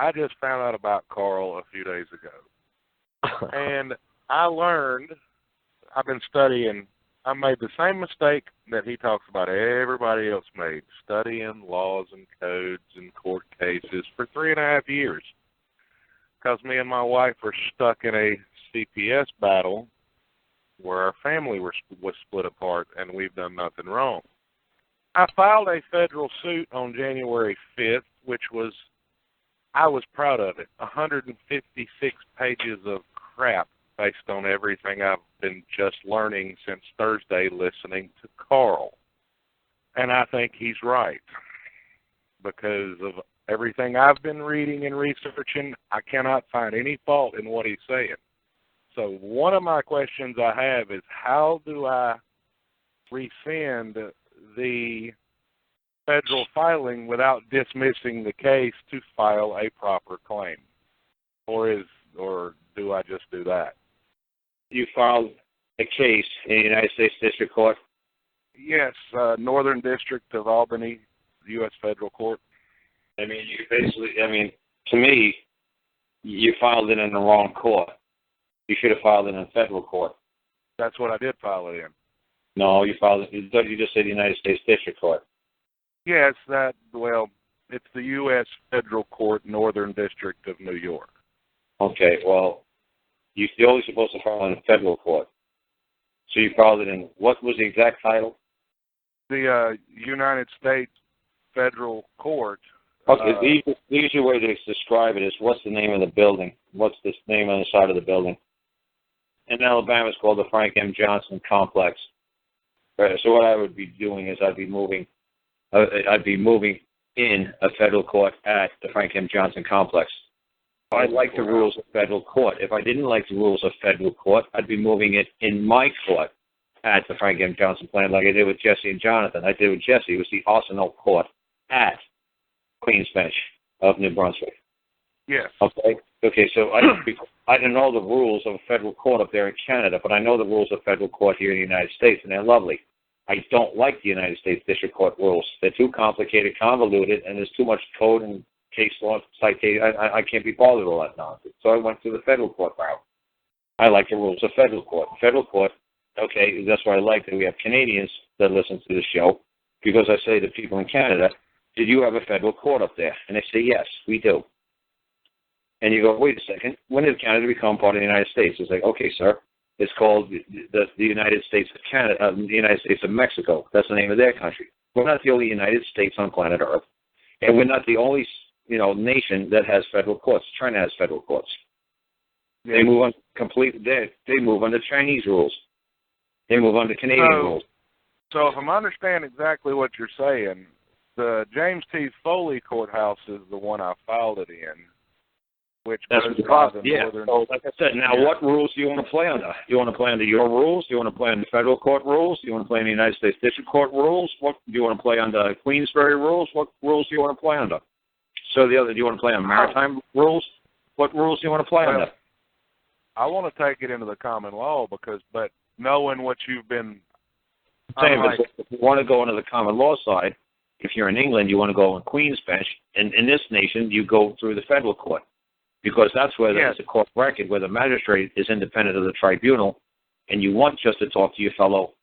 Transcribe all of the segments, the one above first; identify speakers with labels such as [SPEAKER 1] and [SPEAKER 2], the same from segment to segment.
[SPEAKER 1] I just found out about Karl a few days ago. And I learned, I've been studying, I made the same mistake that he talks about everybody else made, studying laws and codes and court cases for 3.5 years. Because me and my wife were stuck in a CPS battle where our family was split apart and we've done nothing wrong. I filed a federal suit on January 5th, which was, I was proud of it, 156 pages of crap based on everything I've been just learning since Thursday listening to Karl. And I think he's right. Because of everything I've been reading and researching, I cannot find any fault in what he's saying. So one of my questions I have is, how do I rescind the federal filing without dismissing the case to file a proper claim? Or do I just do that?
[SPEAKER 2] You filed a case in the United States District Court?
[SPEAKER 1] Yes, Northern District of Albany, U.S. Federal Court.
[SPEAKER 2] I mean, you basically, to me, you filed it in the wrong court. You should have filed it in federal court.
[SPEAKER 1] That's what I did file it in.
[SPEAKER 2] No, you filed it, you just said United States District Court.
[SPEAKER 1] Yes, it's the U.S. Federal Court, Northern District of New York.
[SPEAKER 2] Okay, well, you're only supposed to file in federal court. So you filed it in, what was the exact title?
[SPEAKER 1] The United States Federal Court.
[SPEAKER 2] Okay, the easy way to describe it is, what's the name of the building? What's the name on the side of the building? In Alabama, it's called the Frank M. Johnson Complex. Right, so what I would be doing is I'd be moving in a federal court at the Frank M. Johnson Complex. I like the rules of federal court. If I didn't like the rules of federal court, I'd be moving it in my court at the Frank M. Johnson plant, like I did with Jesse and Jonathan. I did with Jesse. It was the Arsenal Court at Queens Bench of New Brunswick.
[SPEAKER 1] Yes.
[SPEAKER 2] Okay. So I don't know the rules of a federal court up there in Canada, but I know the rules of federal court here in the United States, and they're lovely. I don't like the United States District Court rules. They're too complicated, convoluted, and there's too much code and case law citation. I can't be bothered with all that nonsense. So I went to the federal court route. I like the rules of federal court. Federal court, okay, that's why I like that we have Canadians that listen to the show, because I say to people in Canada, did you have a federal court up there? And they say, yes, we do. And you go, wait a second, when did Canada become part of the United States? It's like, okay, sir, it's called the United States of Canada, the United States of Mexico. That's the name of their country. We're not the only United States on planet Earth. And we're not the only, nation that has federal courts. China has federal courts. Yeah. They move on they move under Chinese rules. They move under Canadian rules.
[SPEAKER 1] So if I'm understanding exactly what you're saying, the James T. Foley Courthouse is the one I filed it in, which
[SPEAKER 2] that's
[SPEAKER 1] goes
[SPEAKER 2] by
[SPEAKER 1] the
[SPEAKER 2] northern. So, like I said, now what rules do you want to play under? Do you want to play under your rules? Do you want to play under federal court rules? Do you want to play under the United States District Court rules? What do you want to play under Queensberry rules? What rules do you want to play under? So do you want to play on maritime rules? What rules do you want to play under?
[SPEAKER 1] I want to take it into the common law but knowing what you've been
[SPEAKER 2] saying, if you want to go into the common law side, if you're in England, you want to go on Queen's Bench, and in this nation, you go through the federal court, because that's where there's a court record, where the magistrate is independent of the tribunal, and you want just to talk to your fellow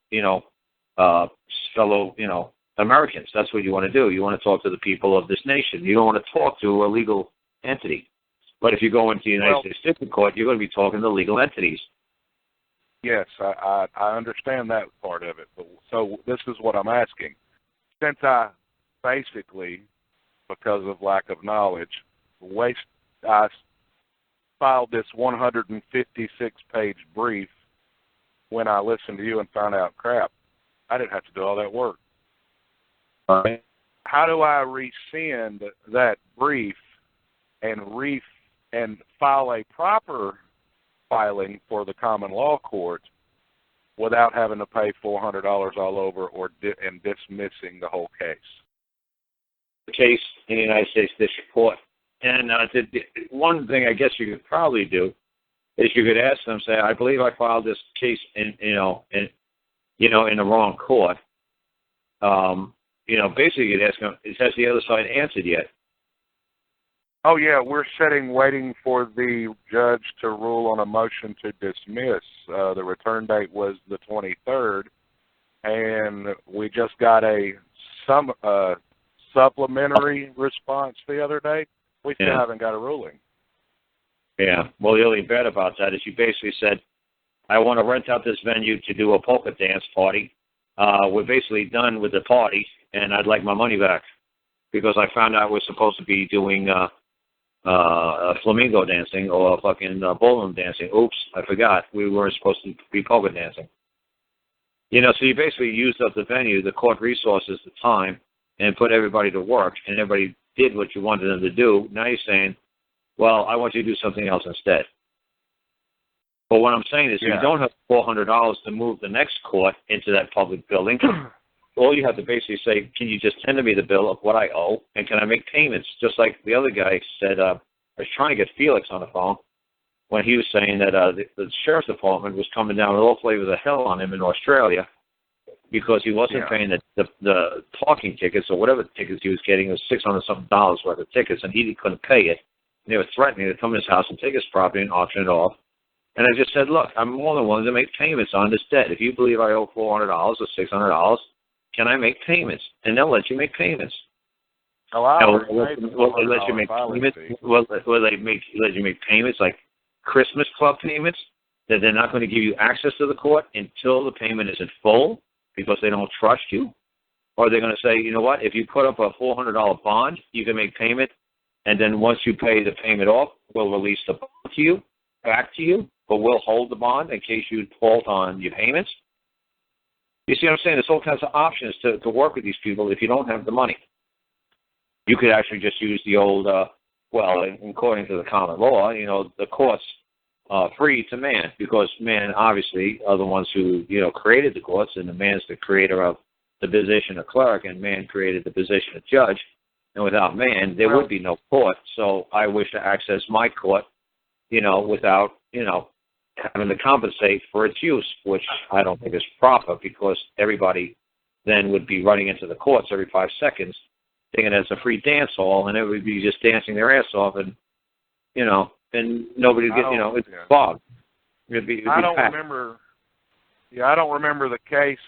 [SPEAKER 2] Americans. That's what you want to do. You want to talk to the people of this nation. You don't want to talk to a legal entity. But if you go into the United States District Court, you're going to be talking to legal entities.
[SPEAKER 1] Yes, I understand that part of it. So this is what I'm asking. Since I basically, because of lack of knowledge, I filed this 156-page brief when I listened to you and found out crap. I didn't have to do all that work.
[SPEAKER 2] Right.
[SPEAKER 1] How do I rescind that brief and file a proper filing for the common law court without having to pay $400 all over and dismissing the whole case?
[SPEAKER 2] The case in the United States District Court. And one thing I guess you could probably do is you could ask them, say, I believe I filed this case in the wrong court. Basically you'd ask them, has the other side answered yet?
[SPEAKER 1] Oh, yeah, we're sitting waiting for the judge to rule on a motion to dismiss. The return date was the 23rd, and we just got a supplementary response the other day. We still haven't got a ruling.
[SPEAKER 2] Yeah. Well, the only bad about that is you basically said, I want to rent out this venue to do a polka dance party. We're basically done with the party, and I'd like my money back because I found out we're supposed to be doing flamingo dancing or fucking ballroom dancing. Oops, I forgot. We weren't supposed to be polka dancing. You know, so you basically used up the venue, the court resources, the time, and put everybody to work, and everybody did what you wanted them to do. Now you're saying, well, I want you to do something else instead. But what I'm saying is, if you don't have $400 to move the next court into that public building, all you have to basically say, can you just tender me the bill of what I owe, and can I make payments? Just like the other guy said, I was trying to get Felix on the phone when he was saying that the sheriff's department was coming down with all flavors of hell on him in Australia because he wasn't paying the parking tickets or whatever tickets he was getting. It was $600-something worth of tickets, and he couldn't pay it. And they were threatening to come to his house and take his property and auction it off. And I just said, look, I'm more than willing to make payments on this debt. If you believe I owe $400 or $600, can I make payments? And they'll let you make payments.
[SPEAKER 1] Oh,
[SPEAKER 2] will they let you make payments? Will they let you make payments like Christmas club payments that they're not going to give you access to the court until the payment is in full because they don't trust you? Or they're going to say, you know what, if you put up a $400 bond, you can make payment, and then once you pay the payment off, we'll release the bond to you, back to you, but we'll hold the bond in case you default on your payments. You see what I'm saying? There's all kinds of options to work with these people if you don't have the money. You could actually just use the old, according to the common law, you know, the courts free to man because man obviously are the ones who, you know, created the courts, and the man's the creator of the position of clerk, and man created the position of judge. And without man, there would be no court. So I wish to access my court, you know, without, you know, having to compensate for its use, which I don't think is proper because everybody then would be running into the courts every 5 seconds thinking it's a free dance hall, and everybody would be just dancing their ass off, and, you know, and nobody would get, you know, it's bogged.
[SPEAKER 1] I don't remember the case.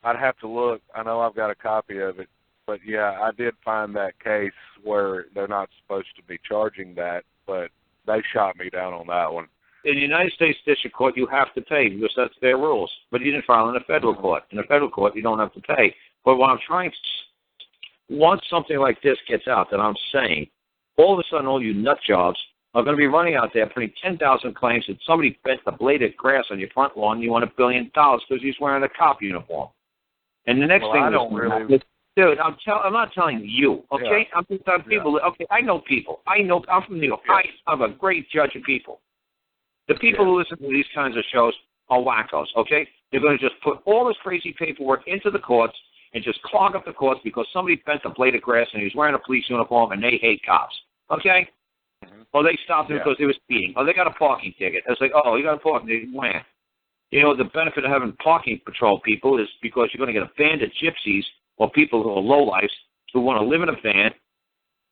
[SPEAKER 1] I'd have to look. I know I've got a copy of it. But, yeah, I did find that case where they're not supposed to be charging that, but they shot me down on that one.
[SPEAKER 2] In the United States District Court, you have to pay because that's their rules. But you didn't file in a federal court. In a federal court, you don't have to pay. But what I'm trying to once something like this gets out that I'm saying, all of a sudden all you nut jobs are going to be running out there putting 10,000 claims that somebody bent a blade of grass on your front lawn and you want $1 billion because he's wearing a cop uniform. And the next thing
[SPEAKER 1] I don't really...
[SPEAKER 2] Dude, I'm not telling you, okay? I'm just telling people. Okay, I know people. I'm from New York. I'm a great judge of people. The people who listen to these kinds of shows are wackos, okay? They're going to just put all this crazy paperwork into the courts and just clog up the courts because somebody bent a blade of grass and he's wearing a police uniform and they hate cops, okay? Mm-hmm. Or they stopped him because they were speeding. Or they got a parking ticket. It's like, oh, you got a parking ticket. Where? You know, the benefit of having parking patrol people is because you're going to get a band of gypsies or people who are lowlifes who want to live in a van,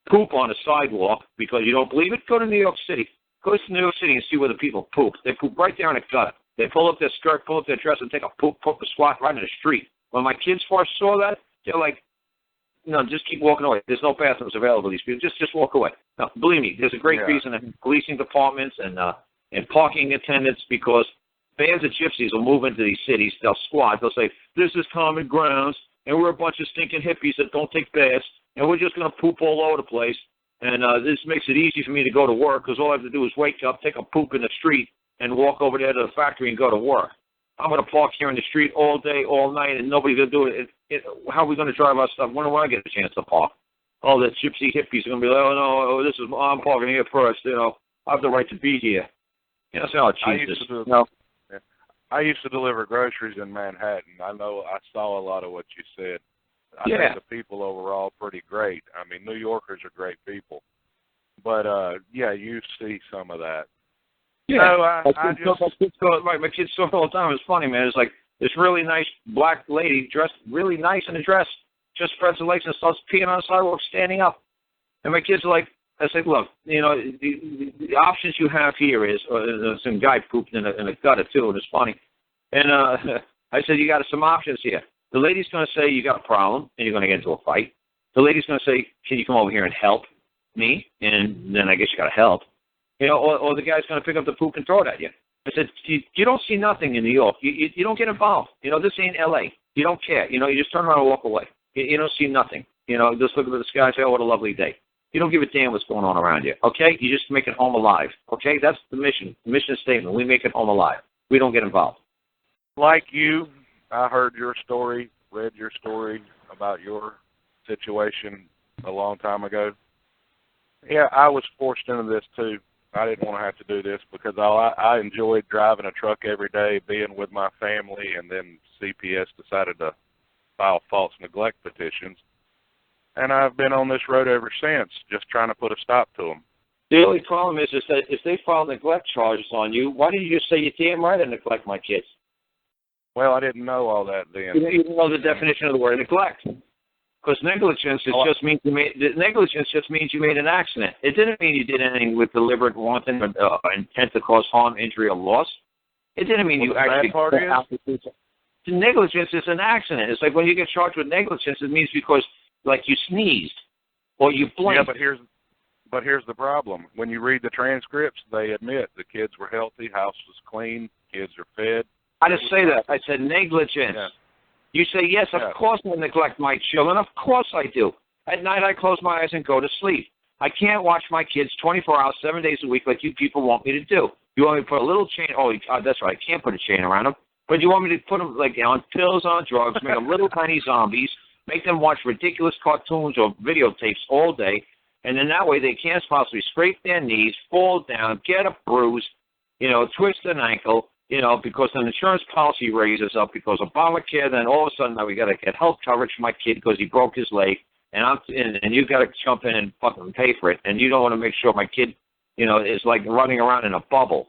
[SPEAKER 2] poop on a sidewalk because you don't believe it. Go to New York City. Go to New York City and see where the people poop. They poop right there in the gutter. They pull up their skirt, pull up their dress, and take a poop squat right in the street. When my kids first saw that, they're like, no, just keep walking away. There's no bathrooms available to these people. Just walk away. Now, believe me, there's a great reason in policing departments and parking attendants because bands of gypsies will move into these cities. They'll squat. They'll say, this is common grounds, and we're a bunch of stinking hippies that don't take baths, and we're just going to poop all over the place. And this makes it easy for me to go to work because all I have to do is wake up, take a poop in the street, and walk over there to the factory and go to work. I'm going to park here in the street all day, all night, and nobody's going to do it. How are we going to drive our stuff? When do I get a chance to park? All the gypsy hippies are going to be like, oh, no, I'm parking here first. You know, I have the right to be here. You know, so
[SPEAKER 1] I used to deliver groceries in Manhattan. I know I saw a lot of what you said. I think the people overall pretty great. I mean, New Yorkers are great people. But, you see some of that.
[SPEAKER 2] Yeah, my kids saw it all the time. It's funny, man. It's like this really nice black lady dressed really nice in a dress, just spreads her legs and starts peeing on the sidewalk standing up. And my kids are like, I said, look, you know, the options you have here is, some guy pooped in a gutter too, and it's funny. And I said, you got some options here. The lady's going to say you got a problem, and you're going to get into a fight. The lady's going to say, can you come over here and help me? And then I guess you got to help. You know, or the guy's going to pick up the poop and throw it at you. I said, you don't see nothing in New York. You don't get involved. You know, this ain't L.A. You don't care. You know, you just turn around and walk away. You don't see nothing. You know, just look at the sky and say, oh, what a lovely day. You don't give a damn what's going on around you, okay? You just make it home alive, okay? That's the mission statement. We make it home alive. We don't get involved.
[SPEAKER 1] Like you, I heard your story, read your story about your situation a long time ago. Yeah, I was forced into this too. I didn't want to have to do this because I enjoyed driving a truck every day, being with my family, and then CPS decided to file false neglect petitions. And I've been on this road ever since, just trying to put a stop to them.
[SPEAKER 2] The only problem is that if they file neglect charges on you, why didn't you just say, you're damn right I neglect my kids?
[SPEAKER 1] Well, I didn't know all that then.
[SPEAKER 2] You didn't know the definition of the word neglect. Because negligence just means you made an accident. It didn't mean you did anything with deliberate, wanton, or intent to cause harm, injury, or loss. It didn't mean you actually. The negligence is an accident. It's like when you get charged with negligence, it means because, like, you sneezed or you blinked.
[SPEAKER 1] Yeah, but here's the problem. When you read the transcripts, they admit the kids were healthy, house was clean, kids are fed.
[SPEAKER 2] I didn't say that. I said negligence. Yeah. You say, yes, of course I neglect my children. Of course I do. At night I close my eyes and go to sleep. I can't watch my kids 24 hours, 7 days a week like you people want me to do. You want me to put a little chain? Oh, that's right. I can't put a chain around them. But you want me to put them like on pills, on drugs, make them little tiny zombies, make them watch ridiculous cartoons or videotapes all day, and then that way they can't possibly scrape their knees, fall down, get a bruise, you know, twist an ankle, you know, because an insurance policy raises up because Obamacare, then all of a sudden now we got to get health coverage for my kid because he broke his leg, and you got to jump in and fucking pay for it, and you don't want to make sure my kid, you know, is like running around in a bubble.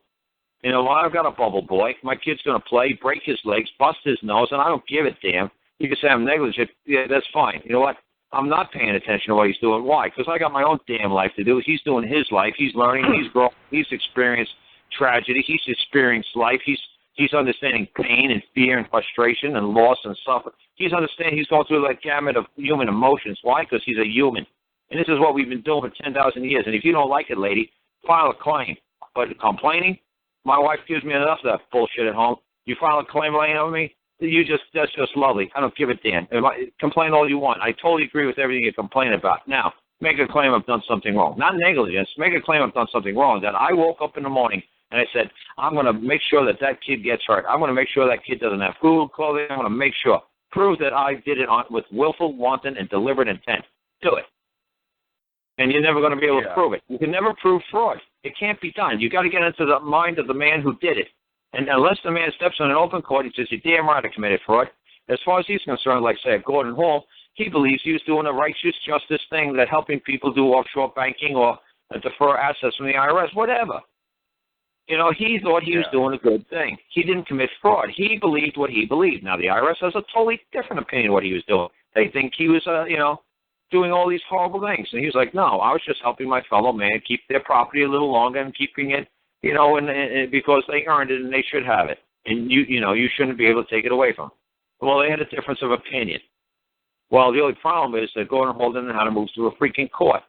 [SPEAKER 2] You know, well, I've got a bubble boy. My kid's going to play, break his legs, bust his nose, and I don't give a damn. You can say I'm negligent. Yeah, that's fine. You know what? I'm not paying attention to what he's doing. Why? Because I got my own damn life to do. He's doing his life. He's learning. He's growing. He's experienced tragedy. He's experienced life. He's understanding pain and fear and frustration and loss and suffering. He's going through that gamut of human emotions. Why? Because he's a human. And this is what we've been doing for 10,000 years. And if you don't like it, lady, file a claim. But complaining, my wife gives me enough of that bullshit at home. You file a claim laying on me, that's just lovely. I don't give a damn. Complain all you want. I totally agree with everything you complain about. Now, make a claim I've done something wrong. Not negligence. Make a claim I've done something wrong. That I woke up in the morning and I said, I'm going to make sure that kid gets hurt. I'm going to make sure that kid doesn't have food, clothing. I'm going to make sure. Prove that I did it with willful, wanton, and deliberate intent. Do it. And you're never going to be able to prove it. You can never prove fraud. It can't be done. You got to get into the mind of the man who did it. And unless the man steps on an open court, he says, you're damn right I committed fraud. As far as he's concerned, like, say, at Gordon Hall, he believes he was doing a righteous justice thing, that helping people do offshore banking or defer assets from the IRS, whatever. You know, he thought he was doing a good thing. He didn't commit fraud. He believed what he believed. Now, the IRS has a totally different opinion of what he was doing. They think he was, doing all these horrible things. And he was like, no, I was just helping my fellow man keep their property a little longer and keeping it, and because they earned it and they should have it. And, you shouldn't be able to take it away from them. Well, they had a difference of opinion. Well, the only problem is that Gordon Hall didn't know how to move through a freaking court.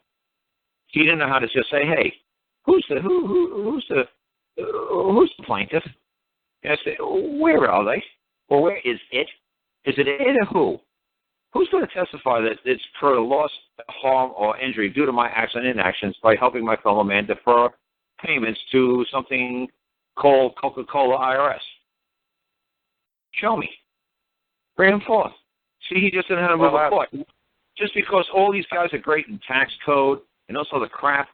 [SPEAKER 2] He didn't know how to just say, hey, who's the plaintiff? And I say, where are they? Or where is it? Is it or who? Who's going to testify that it's for loss, harm, or injury due to my acts and inactions by helping my fellow man defer payments to something called Coca-Cola IRS? Show me. Bring him forth. See, he just didn't have to move a court. Just because all these guys are great in tax code and also the crap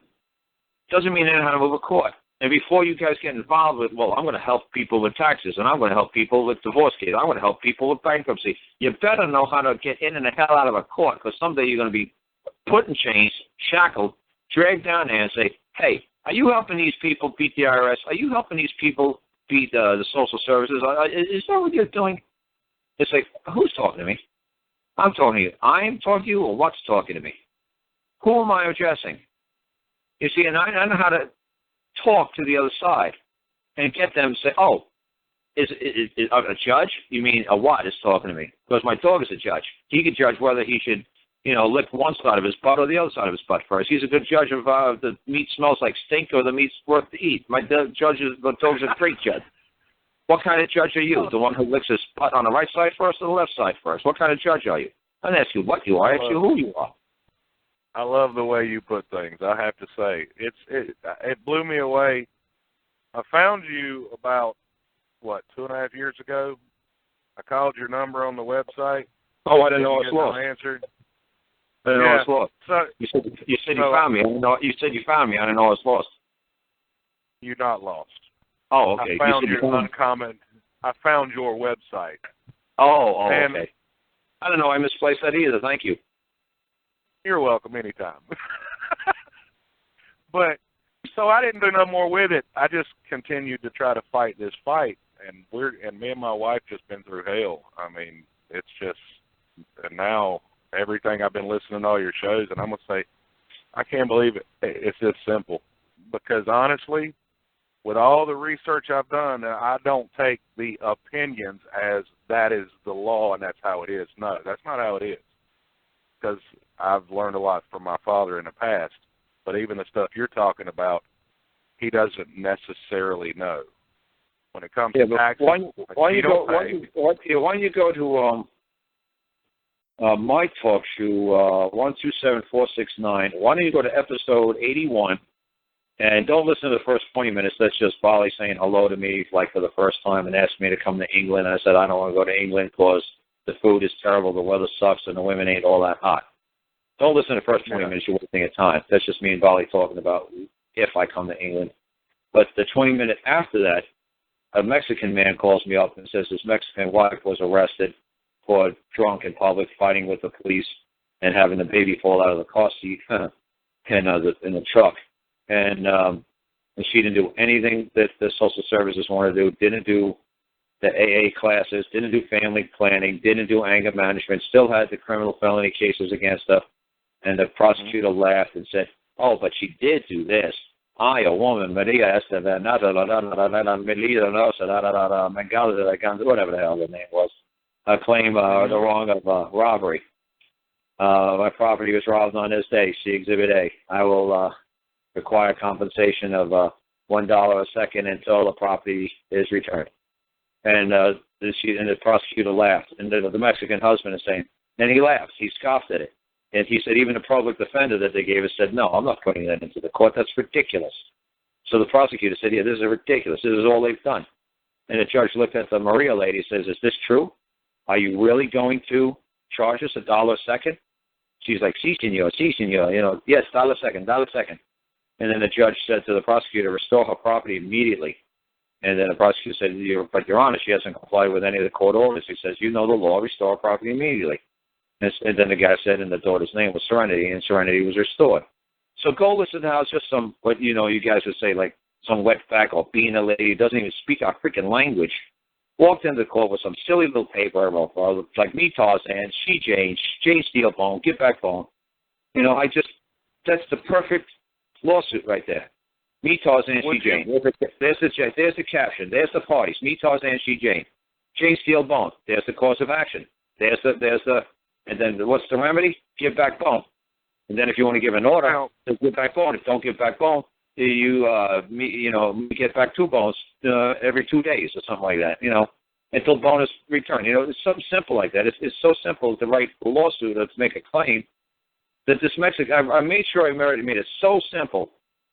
[SPEAKER 2] doesn't mean they know how to move a court. And before you guys get involved with, well, I'm going to help people with taxes, and I'm going to help people with divorce cases, I'm going to help people with bankruptcy, you better know how to get in and the hell out of a court, because someday you're going to be put in chains, shackled, dragged down there and say, hey, are you helping these people beat the IRS? Are you helping these people beat the social services? Is that what you're doing? It's like, who's talking to me? I'm talking to you. I'm talking to you, or what's talking to me? Who am I addressing? You see, and I know how to talk to the other side and get them to say, oh, is a judge? You mean a what is talking to me? Because my dog is a judge. He can judge whether he should, lick one side of his butt or the other side of his butt first. He's a good judge of the meat smells like stink or the meat's worth to eat. The dog's a great judge. What kind of judge are you? The one who licks his butt on the right side first or the left side first? What kind of judge are you? I don't ask you what you are. I ask you who you are.
[SPEAKER 1] I love the way you put things. I have to say, it blew me away. I found you about 2.5 years ago. I called your number on the website.
[SPEAKER 2] Oh, I didn't know I was lost.
[SPEAKER 1] Answered.
[SPEAKER 2] I didn't know I was lost.
[SPEAKER 1] So,
[SPEAKER 2] you said you found me. You said you found me. I didn't know I was lost.
[SPEAKER 1] You're not lost.
[SPEAKER 2] Oh, okay.
[SPEAKER 1] I found your uncommon. I found your website.
[SPEAKER 2] Oh, okay. I don't know. I misplaced that either. Thank you.
[SPEAKER 1] You're welcome anytime. But so I didn't do no more with it. I just continued to try to fight this fight, and me and my wife just been through hell. I mean, it's just, and now everything I've been listening to all your shows, and I'm gonna say, I can't believe it. It's this simple. Because honestly, with all the research I've done, I don't take the opinions as that is the law and that's how it is. No, that's not how it is. Because I've learned a lot from my father in the past. But even the stuff you're talking about, he doesn't necessarily know. When it comes to taxes,
[SPEAKER 2] why don't you go to my talk show 127469? Why don't you go to episode 81? And don't listen to the first 20 minutes. That's just Bali saying hello to me, like for the first time, and asked me to come to England. I said I don't want to go to England because the food is terrible, the weather sucks, and the women ain't all that hot. Don't listen to the first 20 minutes. You're wasting your time. That's just me and Bali talking about if I come to England. But the 20 minute after that, a Mexican man calls me up and says his Mexican wife was arrested for drunk in public, fighting with the police, and having the baby fall out of the car seat in the truck. And she didn't do anything that the social services wanted to do, didn't do the AA classes, didn't do family planning, didn't do anger management, still had the criminal felony cases against her. And the prosecutor laughed and said, oh, but she did do this. I, a woman, Maria Estevez, whatever the hell the name was, claim the wrong of robbery. My property was robbed on this day, see Exhibit A. I will require compensation of $1 a second until the property is returned. And the prosecutor laughed. And the Mexican husband is saying, and he laughed. He scoffed at it. And he said, even the public defender that they gave us said, no, I'm not putting that into the court. That's ridiculous. So the prosecutor said, yeah, this is ridiculous. This is all they've done. And the judge looked at the Maria lady and says, is this true? Are you really going to charge us $1 a second? She's like, sí, señor, yes, $1 a second. And then the judge said to the prosecutor, restore her property immediately. And then the prosecutor said, but Your Honor, she hasn't complied with any of the court orders. He says, you know the law, restore her property immediately. And then the guy said, and the daughter's name was Serenity, and Serenity was restored. So go listen to how it's just some, what you guys would say, like some wetback or being a lady who doesn't even speak our freaking language, walked into the court with some silly little paper, like me Tarzan, she Jane Steelbone, Get Back Bone. That's the perfect lawsuit right there. Me Tarzan, she Jane. There's the caption. There's the parties. Me Tarzan, she Jane. Jane Steelbone. There's the cause of action. There's the. And then what's the remedy? Give back bone. And then if you want to give an order, give back bone. If you don't give back bone, you get back 2 bones every 2 days or something like that. Until bone is returned. It's something simple like that. It's so simple to write a lawsuit or to make a claim that this Mexican. I made sure I made it so simple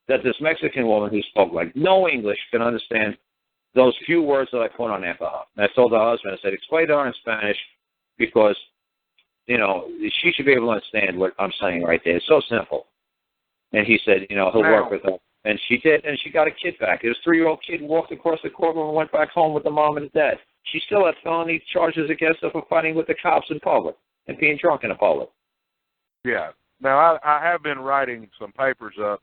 [SPEAKER 2] that this Mexican woman who spoke like no English can understand those few words that I put on there for her. And I told the husband, I said, explain to her in Spanish because. She should be able to understand what I'm saying right there. It's so simple. And he said, he'll work with her. And she did, and she got a kid back. This 3-year-old kid walked across the courtroom and went back home with the mom and the dad. She still had felony charges against her for fighting with the cops in public and being drunk in public.
[SPEAKER 1] Yeah. Now, I have been writing some papers up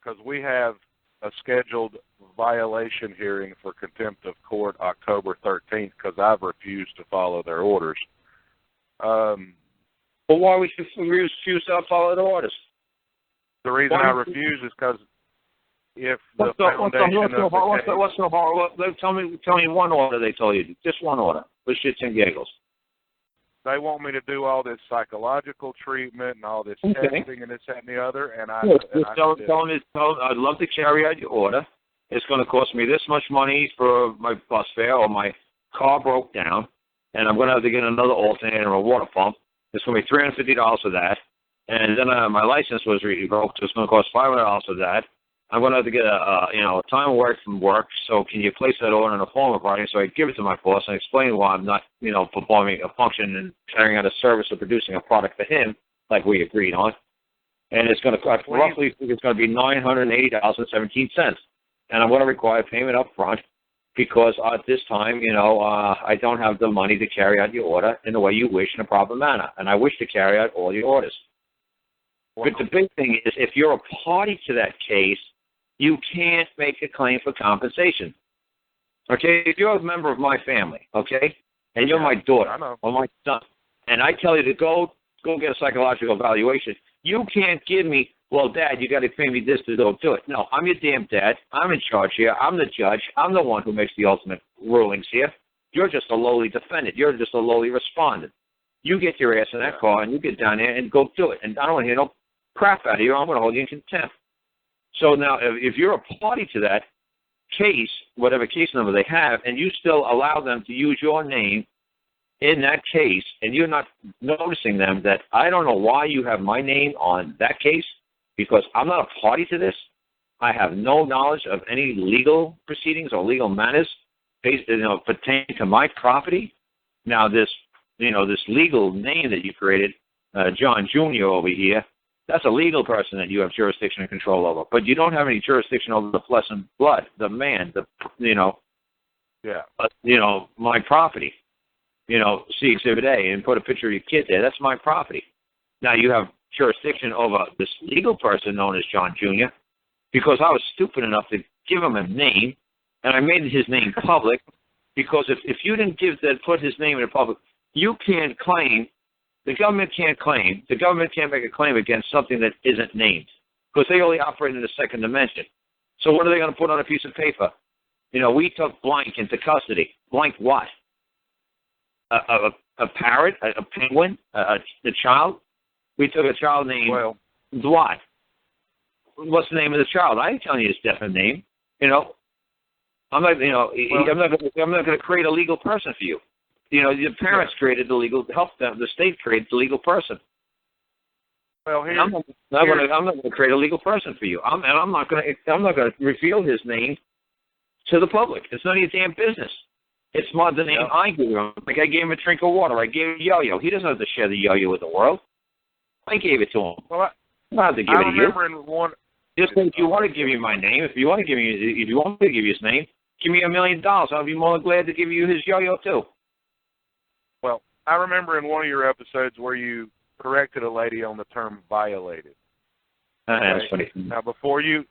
[SPEAKER 1] because we have a scheduled violation hearing for contempt of court October 13th because I've refused to follow their orders.
[SPEAKER 2] Well, why would you refuse to follow the orders?
[SPEAKER 1] The reason I refuse is because if the foundation of the case,
[SPEAKER 2] tell me one order they told you. Just one order. For shits and giggles.
[SPEAKER 1] they want me to do all this psychological treatment and all this testing and this, that, and the other, and I
[SPEAKER 2] tell them I'd love to carry out your order. It's going to cost me this much money for my bus fare, or my car broke down, and I'm going to have to get another alternator or a water pump. It's going to be $350 for that. And then my license was revoked, so it's going to cost $500 for that. I'm going to have to get a time away from work, so can you place that order in a form of writing? So I give it to my boss and explain why I'm not, performing a function and carrying out a service or producing a product for him, like we agreed on. And it's going to cost roughly, it's going to be $980.17. And I'm going to require payment up front because at this time, I don't have the money to carry out your order in the way you wish in a proper manner. And I wish to carry out all your orders. But the big thing is, if you're a party to that case, you can't make a claim for compensation. Okay? If you're a member of my family, okay, and you're my daughter or my son, and I tell you to go get a psychological evaluation, you can't give me, well, Dad, you got to pay me this to go do it. No, I'm your damn dad. I'm in charge here. I'm the judge. I'm the one who makes the ultimate rulings here. You're just a lowly defendant. You're just a lowly respondent. You get your ass in that car and you get down there and go do it. And I don't want to hear no crap out of you. I'm going to hold you in contempt. So now, if you're a party to that case, whatever case number they have, and you still allow them to use your name in that case, and you're not noticing them, that I don't know why you have my name on that case, because I'm not a party to this. I have no knowledge of any legal proceedings or legal matters pertaining to my property. Now, this legal name that you created, John Jr. over here, that's a legal person that you have jurisdiction and control over. But you don't have any jurisdiction over the flesh and blood, the man, my property. See Exhibit A and put a picture of your kid there. That's my property. Now you have jurisdiction over this legal person known as John Jr. because I was stupid enough to give him a name, and I made his name public, because if you didn't put his name in the public, you can't claim. The government can't make a claim against something that isn't named, because they only operate in the second dimension. So what are they going to put on a piece of paper? We took blank into custody. Blank what? A parrot? A penguin? The child? We took a child named what? What's the name of the child? I ain't telling you his definite name. I'm not going to create a legal person for you. Your parents created the legal, helped them. The state created the legal person.
[SPEAKER 1] Well,
[SPEAKER 2] I'm not going to create a legal person for you. I'm not going to reveal his name to the public. It's none of your damn business. It's more the name I gave him. Like I gave him a drink of water. I gave him yo-yo. He doesn't have to share the yo-yo with the world. I gave it to him.
[SPEAKER 1] Well,
[SPEAKER 2] I don't have to give it to you. Just if you want to give you my name, if you want to give you his name, give me $1 million. I'll be more than glad to give you his yo-yo too.
[SPEAKER 1] Well, I remember in one of your episodes where you corrected a lady on the term violated.
[SPEAKER 2] That's funny.
[SPEAKER 1] Now, before you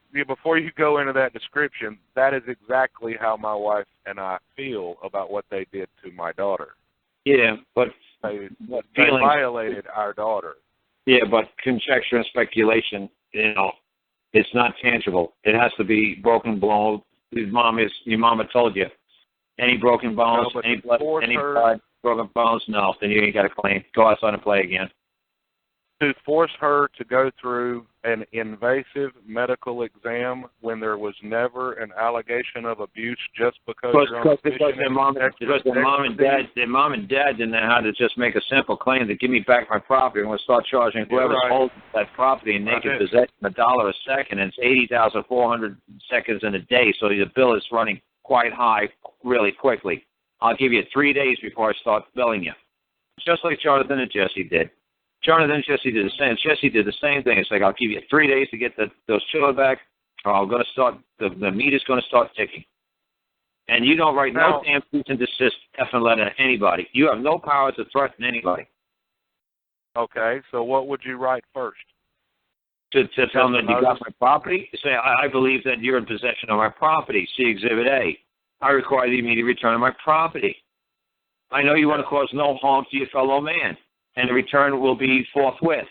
[SPEAKER 1] go into that description, that is exactly how my wife and I feel about what they did to my daughter.
[SPEAKER 2] Yeah, but
[SPEAKER 1] they violated our daughter.
[SPEAKER 2] Yeah, but conjecture and speculation, it's not tangible. It has to be broken bones. Your mama told you. Any broken bones, any blood, broken bones, no, then you ain't got a claim. Go outside and play again.
[SPEAKER 1] To force her to go through an invasive medical exam when there was never an allegation of abuse just because
[SPEAKER 2] their mom and dad didn't know how to just make a simple claim to give me back my property and we'll start charging whoever's holding that property in naked possession $1 a second, and it's 80,400 seconds in a day, so the bill is running quite high really quickly. I'll give you 3 days before I start billing you. Just like Jonathan and Jesse did. Jonathan and Jesse did the same. Jesse did the same thing. It's like, I'll give you 3 days to get those children back, or I'm going to start, the meter's going to start ticking. And you don't write no damn cease and desist effing letter to anybody. You have no power to threaten anybody.
[SPEAKER 1] Okay, so what would you write first?
[SPEAKER 2] To tell them that you got my property? Say, I believe that you're in possession of my property. See Exhibit A. I require the immediate return of my property. I know you want to cause no harm to your fellow man, and the return will be forthwith.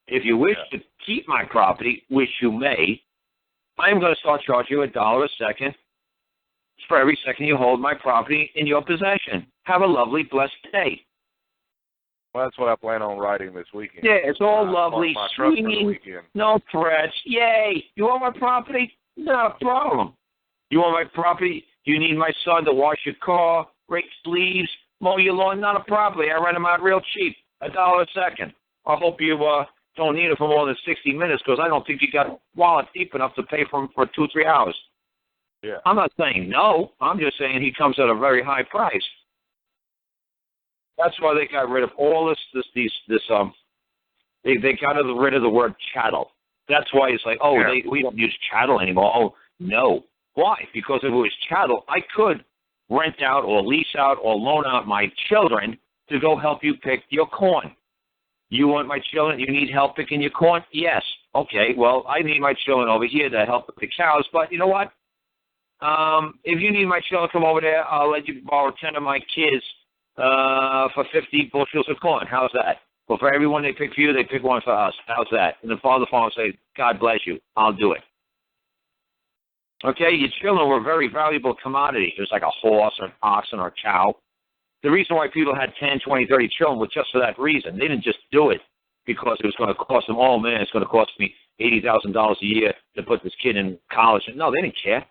[SPEAKER 2] If you wish to keep my property, which you may, I'm going to start charging you $1 a second for every second you hold my property in your possession. Have a lovely, blessed day.
[SPEAKER 1] Well, that's what I plan on writing this weekend.
[SPEAKER 2] Yeah, it's all lovely,
[SPEAKER 1] swinging,
[SPEAKER 2] no threats. Yay! You want my property? Not a problem. You want my property? You need my son to wash your car, rake leaves, mow your lawn? Not a problem. I rent them out real cheap, $1 a second. I hope you don't need it for more than 60 minutes because I don't think you got wallet deep enough to pay for him for 2-3 hours.
[SPEAKER 1] Yeah.
[SPEAKER 2] I'm not saying no. I'm just saying he comes at a very high price. That's why they got rid of all they got rid of the word chattel. That's why it's like, we don't use chattel anymore. Oh, no. Why? Because if it was chattel, I could rent out or lease out or loan out my children to go help you pick your corn. You want my children, you need help picking your corn? Yes. Okay, well, I need my children over here to help with the cows, but you know what? If you need my children to come over there, I'll let you borrow 10 of my kids for 50 bushels of corn. How's that? Well, for everyone they pick for you, they pick one for us. How's that? And the father of the farmer will say, God bless you. I'll do it. Okay, your children were a very valuable commodity. It was like a horse or an oxen or a cow. The reason why people had 10, 20, 30 children was just for that reason. They didn't just do it because it was going to cost them, oh, man, it's going to cost me $80,000 a year to put this kid in college. No, they didn't care.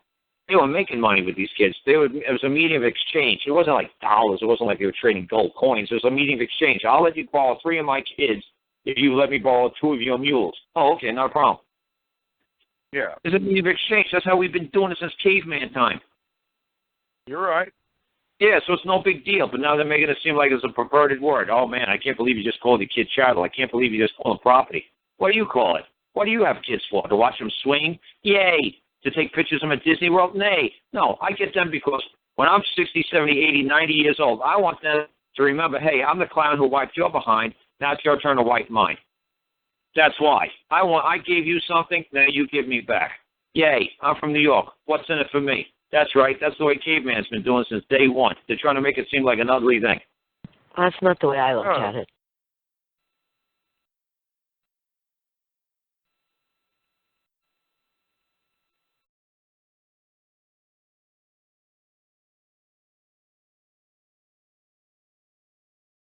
[SPEAKER 2] They were making money with these kids. It was a medium of exchange. It wasn't like dollars. It wasn't like they were trading gold coins. It was a medium of exchange. I'll let you borrow 3 of my kids if you let me borrow 2 of your mules. Oh, okay, not a problem.
[SPEAKER 1] Yeah.
[SPEAKER 2] It's a medium of exchange. That's how we've been doing it since caveman time.
[SPEAKER 1] You're right.
[SPEAKER 2] Yeah, so it's no big deal. But now they're making it seem like it's a perverted word. Oh, man, I can't believe you just called the kid chattel. I can't believe you just called him property. What do you call it? What do you have kids for? To watch them swing? Yay. To take pictures of them at Disney World? Nay. No, I get them because when I'm 60, 70, 80, 90 years old, I want them to remember, hey, I'm the clown who wiped your behind. Now it's your turn to wipe mine. That's why. I gave you something, now you give me back. Yay, I'm from New York. What's in it for me? That's right. That's the way caveman's been doing since day one. They're trying to make it seem like an ugly thing.
[SPEAKER 3] That's not the way I look at it.